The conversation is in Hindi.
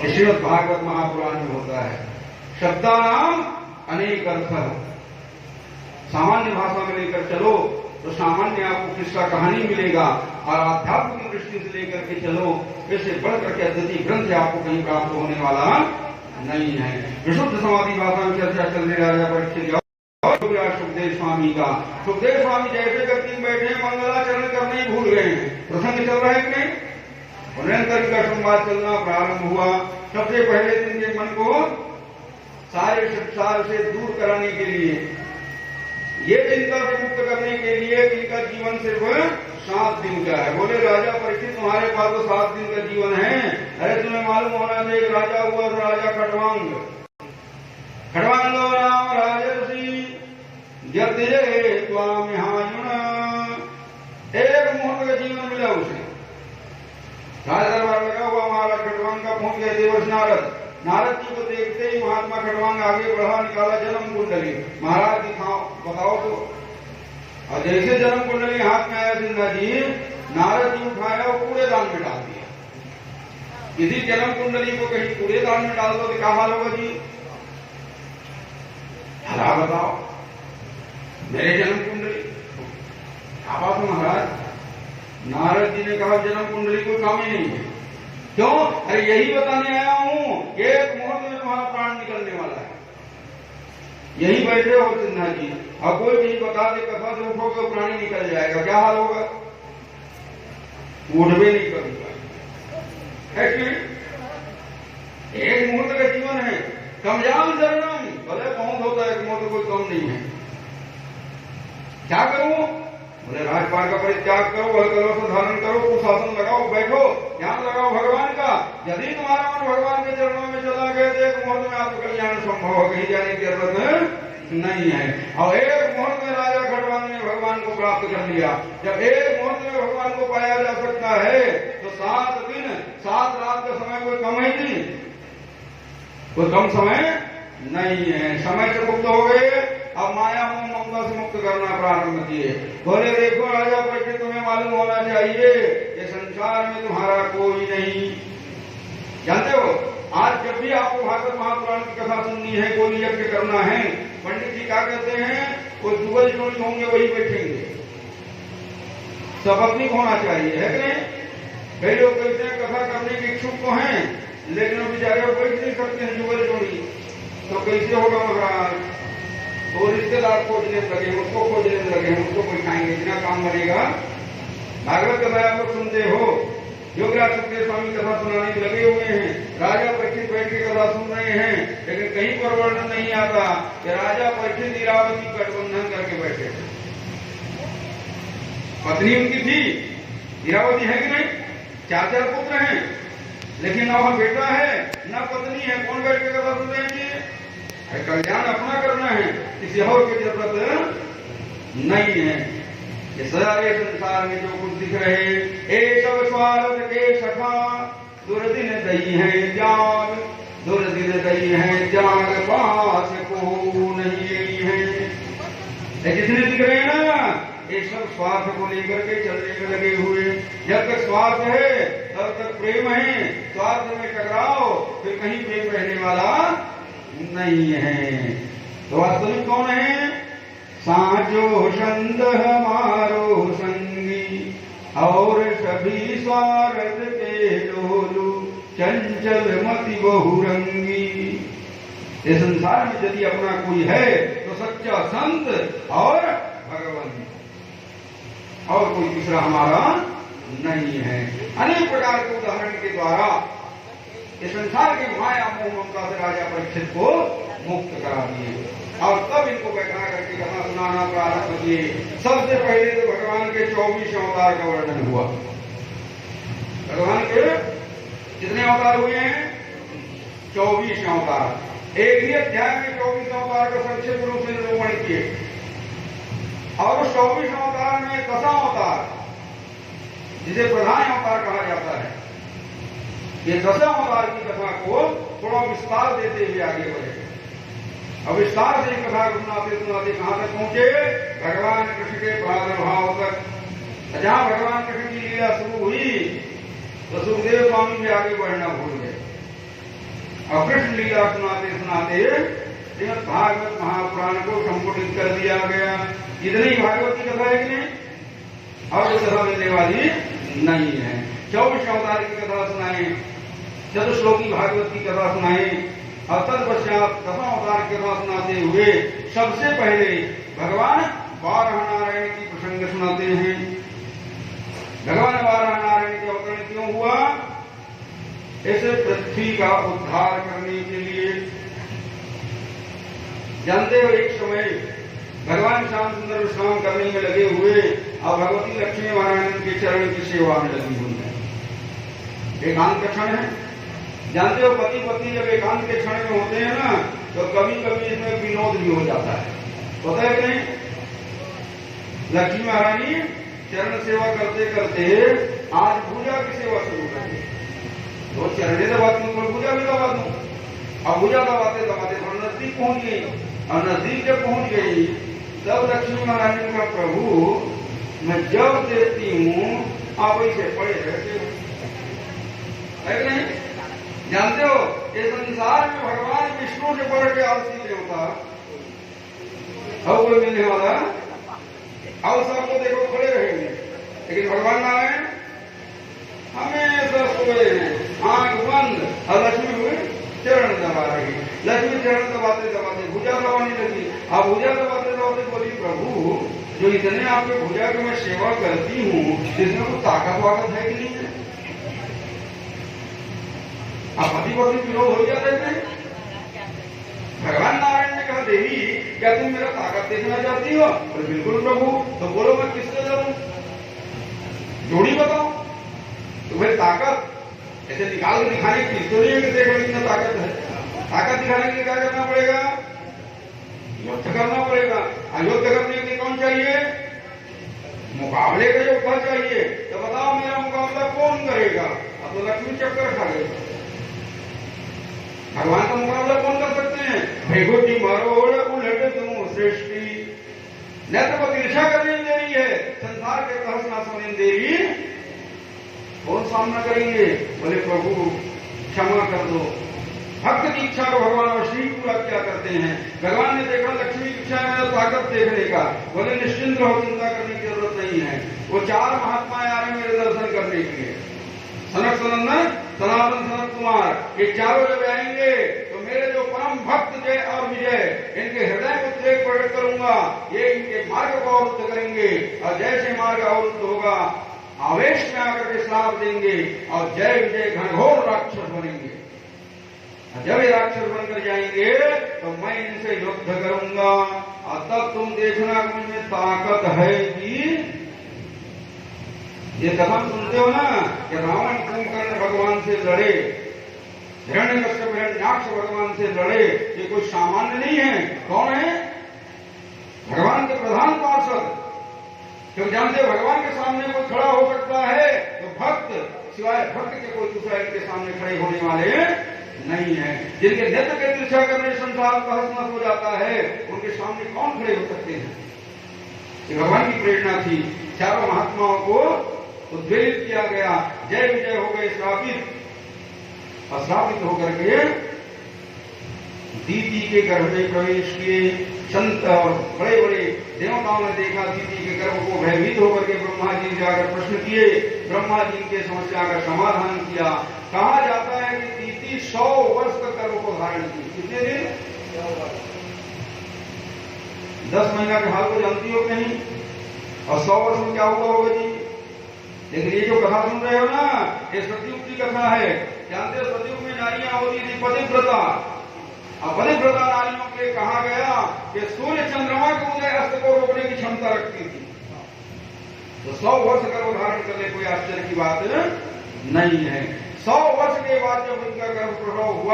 श्रीमद् भागवत महापुराण में होता है, शब्दानाम अनेक अर्थ। सामान्य भाषा में लेकर चलो तो सामान्य आपको किस्सा कहानी मिलेगा, और आध्यात्मिक दृष्टि से लेकर के चलो, इससे बढ़कर के अद्वितीय ग्रंथ आपको कहीं प्राप्त होने वाला नहीं है। विशुद्ध समाधि भाषा में चर्चा चल रही राजा परीक्षित सुखदेव स्वामी का। सुखदेव स्वामी जैसे व्यक्ति बैठे मंगलाचरण करने ही भूल गए हैं। प्रसंग चल रहा है कि नहीं? निरंतर का संवाद चलना प्रारंभ हुआ। सबसे पहले दिन के मन को सारे संसार से दूर कराने के लिए, ये चिंता से मुक्त करने के लिए इनका जीवन सिर्फ 7 दिन का है। बोले राजा परीक्षित तुम्हारे पास तो 7 दिन का जीवन है। अरे तुम्हें मालूम होना चाहिए, राजा हुआ था राजा खटवांग। खटवांगो नाम राजर्षि यद्य त्वाम हायुण। एक मुहूर्त का जीवन मिला उसे। राज दरबार लगा हुआ महाराज खटवांग का पहुंच गए देवर्षि नारद। नारद जी को देखते ही महात्मा खटवांग आगे बढ़ा, निकाला जन्म कुंडली। महाराज दिखाओ, बताओ तो। और जैसे जन्म कुंडली हाथ में आया सिन्हा जी, नारद जी उठाया और कूड़ेदान में डाल दिया। यदि जन्म कुंडली को कहीं कूड़ेदान में डाल दो तो क्या हाल होगा जी? हला बताओ, मेरे जन्म कुंडली क्या बात है महाराज? नारद जी ने कहा जन्म कुंडली कोई काम ही नहीं है। क्यों? अरे यही बताने आया हूं, एक मुहूर्त में तुम्हारा प्राण निकलने वाला है। यही बैठे हो सिन्हा जी, और कोई कहीं बता दे कथा से उठोगे प्राणी निकल जाएगा, क्या हाल होगा? उठ भी नहीं करूंगा। एक मुहूर्त का जीवन है। कमजाम शरणम, भले बहुत होता है, मुहूर्त कोई कम नहीं है। क्या करूं? बोले राजपाट का परित्याग करो, वह करो से धारण करो, कुशासन लगाओ, बैठो, ध्यान लगाओ भगवान का। यदि तुम्हारा मन भगवान के चरणों में चला गया तो एक मुहूर्त में आपको कल्याण संभव हो, कहीं जाने की जरूरत नहीं है। और एक मुहूर्त में राजा खटवांग ने भगवान को प्राप्त कर लिया। जब एक मुहूर्त में भगवान को पाया जा सकता है तो 7 दिन 7 रात का समय कोई कम है नहीं, कोई कम समय नहीं है। समय से मुक्त हो गए, अब माया मोह ममता से मुक्त करना प्रारंभ किए। बोले देखो राजा परीक्षित, तुम्हें मालूम होना चाहिए ये संसार में तुम्हारा कोई नहीं। जानते हो, आज जब भी आपको भागवत महापुराण की कथा सुननी है, कोई यज्ञ करना है, पंडित जी क्या कहते हैं? कोई जुगल जोड़ी होंगे वही बैठेंगे, सपत्नीक होना चाहिए, है कि नहीं? कई लोग कहते हैं कथा करने के इच्छुक तो हैं, लेकिन वो बेचारे बैठ नहीं सकते हैं जुगल जोड़ी, तो कैसे होगा महाराज? तो रिश्तेदार खोजने लगे, उसको खोजने लगे, उसको बैठाएंगे, इतना काम बनेगा। भागवत कथा आप लोग सुनते हो, योगराज सुखदेव स्वामी कथा सुनाने में लगे हुए हैं, राजा परीक्षित बैठ के कथा सुन रहे हैं, लेकिन कहीं पर वर्णन नहीं आता कि राजा परीक्षित इरावती गठबंधन करके बैठे थे। पत्नी उनकी थी, इरावती है कि नहीं? 4 पुत्र हैं, लेकिन न वह बेटा है न पत्नी है। कौन बैठ के कथा सुन रहे हैं जी? कल्याण अपना करना है, किसी और की जरूरत नहीं है। ये सारे संसार में जो कुछ दिख रहे, ए सब स्वार्थ के सखा, दुर्दिन दई है जाग, दुर्दिन दई है जाग, पास को नहीं है। जितने दिख रहे हैं ना, ये सब स्वार्थ को लेकर के चलने में लगे हुए। जब तक स्वार्थ है तब तक प्रेम है, स्वार्थ में टकराओ फिर कहीं प्रेम रहने वाला नहीं है। तो वास्तविक कौन है? साचो संत हमारो संगी, और सभी स्वार्थ के लोलू, चंचल मति बहुरंगी। इस संसार में यदि अपना कोई है तो सच्चा संत और भगवान, और कोई तीसरा हमारा नहीं है। अनेक प्रकार के उदाहरण के द्वारा इस संसार की माया मोह ममता से राजा परीक्षित को मुक्त करा दिए, और तब इनको बैठा करके कथा सुनाना प्रारंभ किए। सबसे पहले तो भगवान के 24 अवतार का वर्णन हुआ। भगवान के कितने अवतार हुए हैं? 24 अवतार। एक ही अध्याय में 24 अवतार का संक्षिप्त रूप से निरूपण किए, और उस 24 अवतार में 10 अवतार, जिसे प्रधान अवतार कहा जाता है, ये 10 अवतार की कथा को थोड़ा विस्तार देते हुए आगे बढ़े। अब विस्तार से कथा को सुनाते सुनाते कहां तक पहुंचे? भगवान कृष्ण के प्रादुर्भाव तक। जहां भगवान कृष्ण की लीला शुरू हुई तो सुखदेव स्वामी भी आगे बढ़ना भूल गए। और कृष्ण लीला सुनाते सुनाते श्रीमद् भागवत महापुराण को संपुटित कर दिया गया। इतनी भागवत की कथा है कि नहीं, और जो कथा मिलने वाली नहीं है। 24 अवतार की कथा सुनाए, चतुश्लोकी भागवत की कथा सुनाए, और तत्पश्चात दसवां अवतार की कथा सुनाते हुए सबसे पहले भगवान वाराह नारायण की प्रसंग सुनाते हैं। भगवान वाराह नारायण के अवतरण क्यों हुआ? इस पृथ्वी का उद्धार करने के लिए। जानते हो, एक समय भगवान श्याम सुंदर विश्राम करने में लगे हुए और भगवती लक्ष्मी नारायण के चरण की सेवा में लगी हुई है। एकांत का क्षण है। जानते हो, पति पत्नी जब एकांत के क्षण में होते हैं ना, तो कभी कभी इसमें विनोद भी हो जाता है। पता है कि नहीं? लक्ष्मी महारानी चरण सेवा करते करते आज पूजा की सेवा शुरू कर दी। तो चरणे दबा दूं, तो पूजा भी दबा दूं। अब पूजा दबाते दबाते थोड़ा नजदीक पहुंच गई, और नजदीक जब पहुंच गई तब लक्ष्मी महारानी का प्रभु मैं जब देती हूँ आप ऐसे पड़े रहते हो, है कि नहीं? जानते हो, ये संसार में भगवान विष्णु से बढ़ के आलसी देवता और कोई मिलने वाला, और सबको देखो खड़े रहेंगे, लेकिन भगवान नारायण हमेशा सोए हैं, आंख बंद, और लक्ष्मी हुए चरण दबा रही। लक्ष्मी चरण दबाते दबाते भुजा दबाने लगी। अब भुजा दबाते दबाते बोली, प्रभु जो इतने आपके भुजा की मैं सेवा करती हूँ, इसमें कुछ ताकत वाकत है कि नहीं है? आप पति पत्नी विरोध हो जाते थे। भगवान नारायण ने कहा, देवी क्या तुम मेरा ताकत देखना चाहती हो? बोले बिल्कुल प्रभु। तो बोलो मैं किससे करूं? जोड़ी बताओ। तो भाई ताकत ऐसे निकाल के दिखाने की तो नहीं है कि देखो कितना ताकत है। ताकत दिखाने के लिए क्या करना पड़ेगा? युद्ध करना पड़ेगा। युद्ध करने के लिए कौन चाहिए? मुकाबले का योद्धा चाहिए। तो बताओ मेरा मुकाबला कौन करेगा? अब तो लक्ष्मी चक्कर खा गई। भगवान का मुकाबला कौन कर सकते हैं? भैगुटी मरोड़ उलट तुम सृष्टि, नेत्र को तिरछा करने दे रही है, संसार के तहस नहस होने दे रही, कौन सामना करेंगे? बोले प्रभु क्षमा कर दो। भक्त की इच्छा को भगवान अवश्य पूरा क्या करते हैं। भगवान ने देखा लक्ष्मी की इच्छा है ताकत देखने का, बोले निश्चिंत रहो, चिंता करने की जरूरत नहीं है। वो 4 महात्माएं आ रहे हैं मेरे दर्शन करने के लिए, सनक सनंदन सनातन सनत कुमार। ये चारों जब आएंगे तो मेरे जो परम भक्त जय और विजय, इनके हृदय को उद्वेग प्रकट करूंगा, ये इनके मार्ग को अवरुद्ध करेंगे, और जैसे मार्ग अवरुद्ध होगा आवेश में आकर के श्राप देंगे, और जय विजय घनघोर राक्षस बनेंगे। जब ये राक्षस बनकर जाएंगे तो मैं इनसे युद्ध करूंगा, और तब तुम देखना मुझमें ताकत है कि ये कथा सुनते हो ना कि रावण कुंभकर्ण भगवान से लड़े, हिरण्यकश्यप हिरण्याक्ष भगवान से लड़े, ये कोई सामान्य नहीं है। कौन है? भगवान के प्रधान पार्षद। क्यों जानते भगवान के सामने कोई खड़ा हो सकता है तो भक्त, सिवाय भक्त के कोई दूसरा इनके सामने खड़े होने वाले नहीं है। जिनके नेत्र के तिरछा करने संसार तहस-नहस हो जाता है, उनके सामने कौन खड़े हो सकते हैं? ये भगवान की प्रेरणा थी। चारों महात्माओं को उद्वेलित किया गया, जय विजय हो गए श्रापित, और श्रापित होकर के दीति के गर्भ में प्रवेश किए। संत और बड़े बड़े देवताओं ने देखा दीति के गर्भ को, भयभीत होकर के ब्रह्मा जी ने जाकर प्रश्न किए। ब्रह्मा जी के समस्या का समाधान किया। कहा जाता है कि दीति 100 वर्ष तक गर्भ को धारण की। कितने दिन? 10 महीना के हाल को जानती हो नहीं? और 100 वर्ष में क्या हुआ होगा जी? लेकिन ये जो कथा सुन रहे हो ना, ये सतयुग की कथा है। जानते हो सतयुग में नारियां होती थी पतिव्रता, और पतिव्रता नारियों के कहा गया कि सूर्य चंद्रमा के उदय अस्त को रोकने की क्षमता रखती थी। तो 100 वर्ष गर्भ धारण करने कोई आश्चर्य की बात नहीं है। 100 वर्ष के बाद जब उनका गर्भ प्रसव हुआ